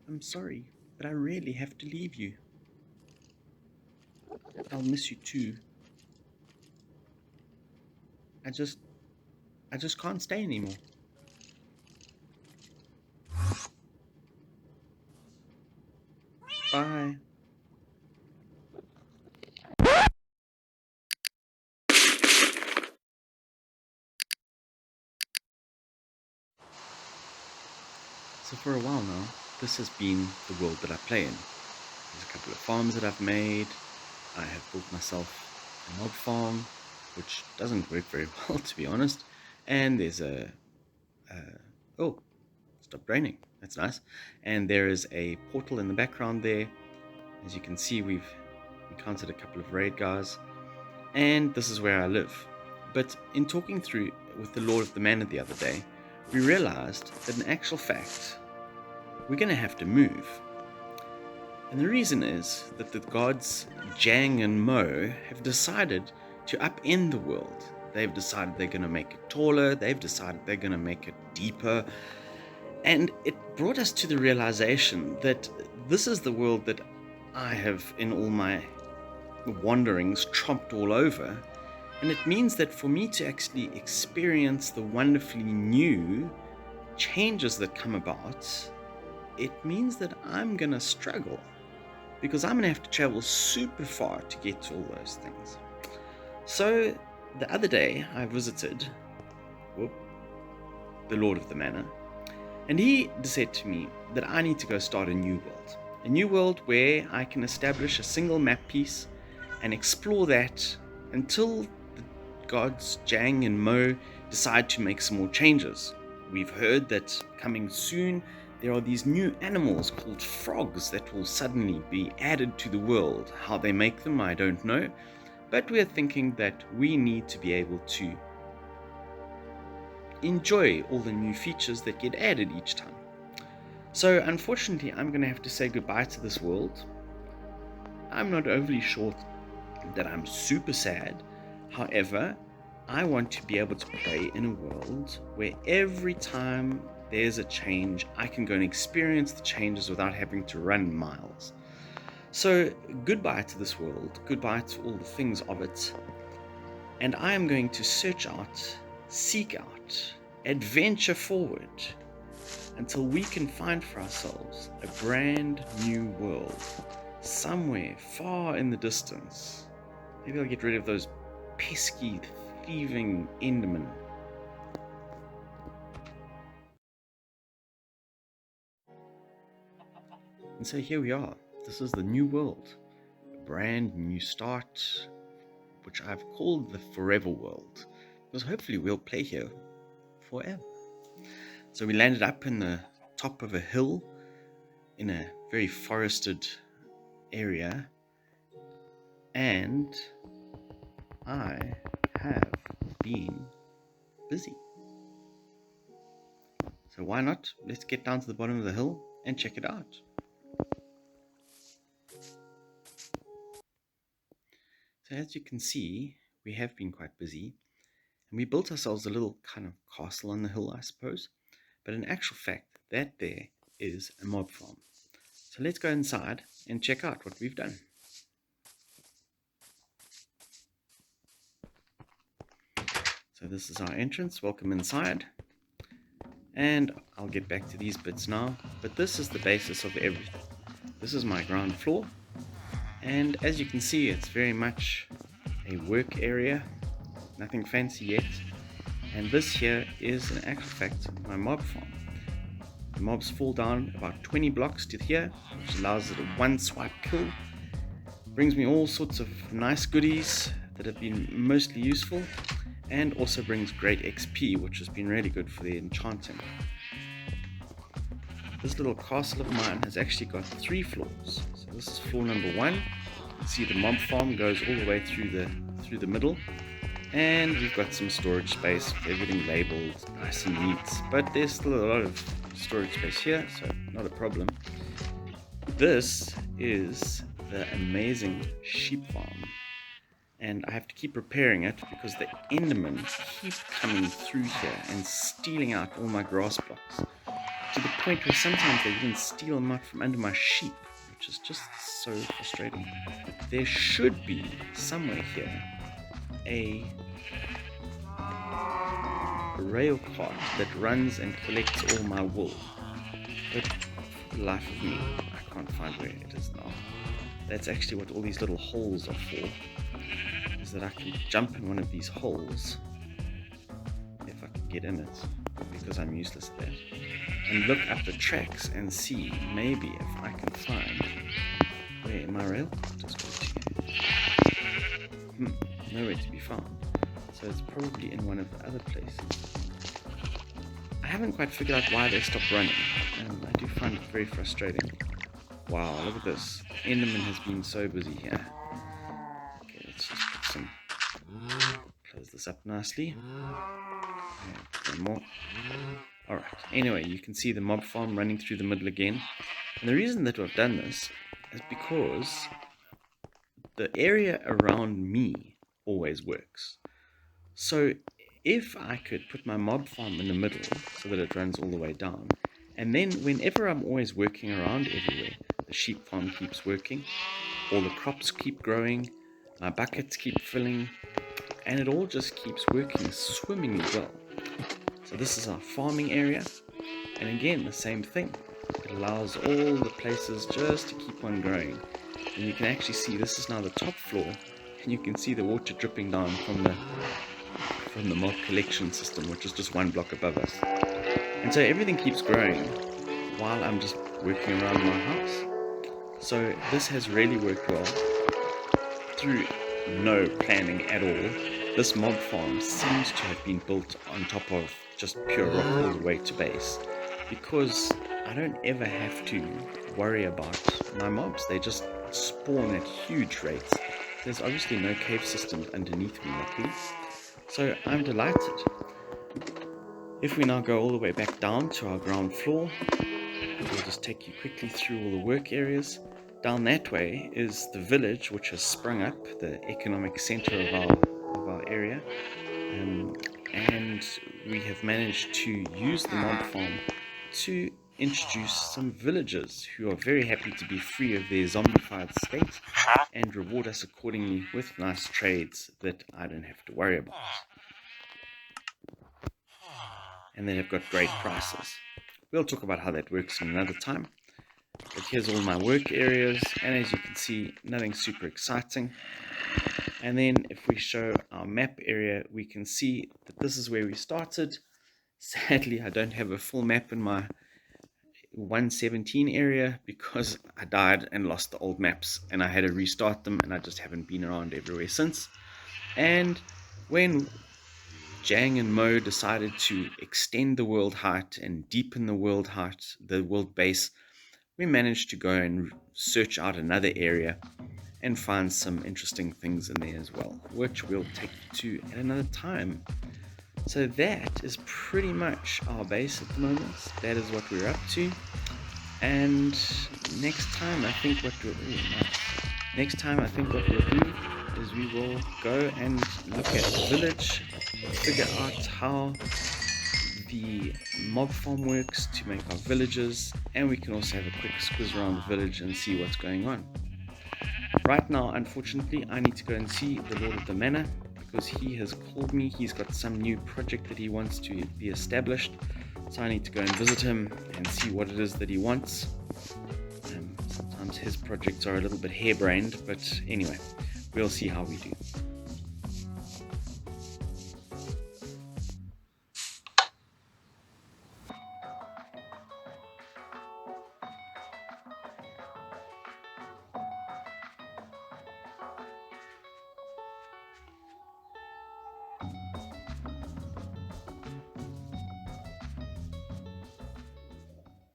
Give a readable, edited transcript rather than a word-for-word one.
I'm sorry, but I really have to leave you. I'll miss you too. I just I just can't stay anymore. Bye. So for a while now, this has been the world that I play in. There's a couple of farms that I've made. I have built myself a mob farm, which doesn't work very well, to be honest. And there's oh, stopped raining. That's nice. And there is a portal in the background there. As you can see, we've encountered a couple of raid guys. And this is where I live. But in talking through with the Lord of the Manor the other day, we realized that in actual fact, we're going to have to move. And the reason is that the gods Jang and Mo have decided to upend the world. They've decided they're going to make it taller, they've decided they're going to make it deeper. And it brought us to the realization that this is the world that I have, in all my wanderings, tromped all over. And it means that for me to actually experience the wonderfully new changes that come about, it means that I'm going to struggle, because I'm going to have to travel super far to get to all those things. So the other day I visited the Lord of the Manor, and he said to me that I need to go start a new world. A new world where I can establish a single map piece and explore that until the gods Jang and Mo decide to make some more changes. We've heard that coming soon there are these new animals called frogs that will suddenly be added to the world. How they make them, I don't know. But we're thinking that we need to be able to enjoy all the new features that get added each time. So unfortunately, I'm going to have to say goodbye to this world. I'm not overly sure that I'm super sad. However, I want to be able to play in a world where every time there's a change, I can go and experience the changes without having to run miles. So goodbye to this world, goodbye to all the things of it, and I am going to search out, seek out, adventure forward until we can find for ourselves a brand new world somewhere far in the distance. Maybe I'll get rid of those pesky, thieving Endermen. And so here we are. This is the new world. A brand new start, which I've called the Forever World. Because hopefully we'll play here forever. So we landed up in the top of a hill in a very forested area. And I have been busy. So why not? Let's get down to the bottom of the hill and check it out. So as you can see, we have been quite busy, and we built ourselves a little kind of castle on the hill, I suppose. But in actual fact, that there is a mob farm. So let's go inside and check out what we've done. So this is our entrance. Welcome inside. And I'll get back to these bits now, but this is the basis of everything. This is my ground floor, and as you can see, it's very much a work area, nothing fancy yet. And this here is in actual fact my mob farm. The mobs fall down about 20 blocks to here, which allows it a one swipe kill. Brings me all sorts of nice goodies that have been mostly useful, and also brings great XP, which has been really good for the enchanting. This little castle of mine has actually got 3 floors. So this is floor number 1. You can see the mob farm goes all the way through the middle, and we've got some storage space with everything labeled nice and neat. But there's still a lot of storage space here, so not a problem. This is the amazing sheep farm, and I have to keep repairing it because the Endermen keep coming through here and stealing out all my grass blocks. to the point where sometimes they even steal them out from under my sheep, which is just so frustrating. There should be somewhere here a rail cart that runs and collects all my wool, but for the life of me, I can't find where it is now. That's actually what all these little holes are for, is that I can jump in one of these holes, if I can get in it, because I'm useless at that, and look up the tracks and see maybe if I can find where my rail cart is going to. Nowhere to be found. So it's probably in one of the other places. I haven't quite figured out why they stopped running, and I do find it very frustrating. Wow, look at this. Enderman has been so busy here. Okay, let's just put some... Close this up nicely. One more. Alright, anyway, you can see the mob farm running through the middle again. And the reason that we've done this is because the area around me always works. So if I could put my mob farm in the middle so that it runs all the way down, and then whenever I'm always working around everywhere, the sheep farm keeps working, all the crops keep growing, my buckets keep filling, and it all just keeps working swimmingly well. So this is our farming area, and again the same thing. It allows all the places just to keep on growing. And you can actually see this is now the top floor, and you can see the water dripping down from the mob collection system, which is just one block above us. And so everything keeps growing while I'm just working around my house. So this has really worked well through no planning at all. This mob farm seems to have been built on top of just pure rock all the way to base, because I don't ever have to worry about my mobs. They just spawn at huge rates. There's obviously no cave systems underneath me, luckily. So I'm delighted. If we now go all the way back down to our ground floor, we'll just take you quickly through all the work areas. Down that way is the village, which has sprung up, the economic center of our area. And we have managed to use the mob farm to introduce some villagers who are very happy to be free of their zombified state and reward us accordingly with nice trades that I don't have to worry about. And they have got great prices. We'll talk about how that works in another time. But here's all my work areas, and as you can see, nothing super exciting. And then if we show our map area, we can see that this is where we started. Sadly, I don't have a full map in my 117 area because I died and lost the old maps, and I had to restart them, and I just haven't been around everywhere since. And when Jang and Mo decided to extend the world height and deepen the world height, the world base, we managed to go and search out another area and find some interesting things in there as well, which we'll take you to at another time. So that is pretty much our base at the moment. That is what we're up to. And next time I think what we'll do is we will go and look at the village, figure out how the mob farm works to make our villages, and we can also have a quick squiz around the village and see what's going on. Right now, unfortunately, I need to go and see the Lord of the Manor because he has called me. He's got some new project that he wants to be established, so I need to go and visit him and see what it is that he wants. Sometimes his projects are a little bit harebrained, but anyway, we'll see how we do.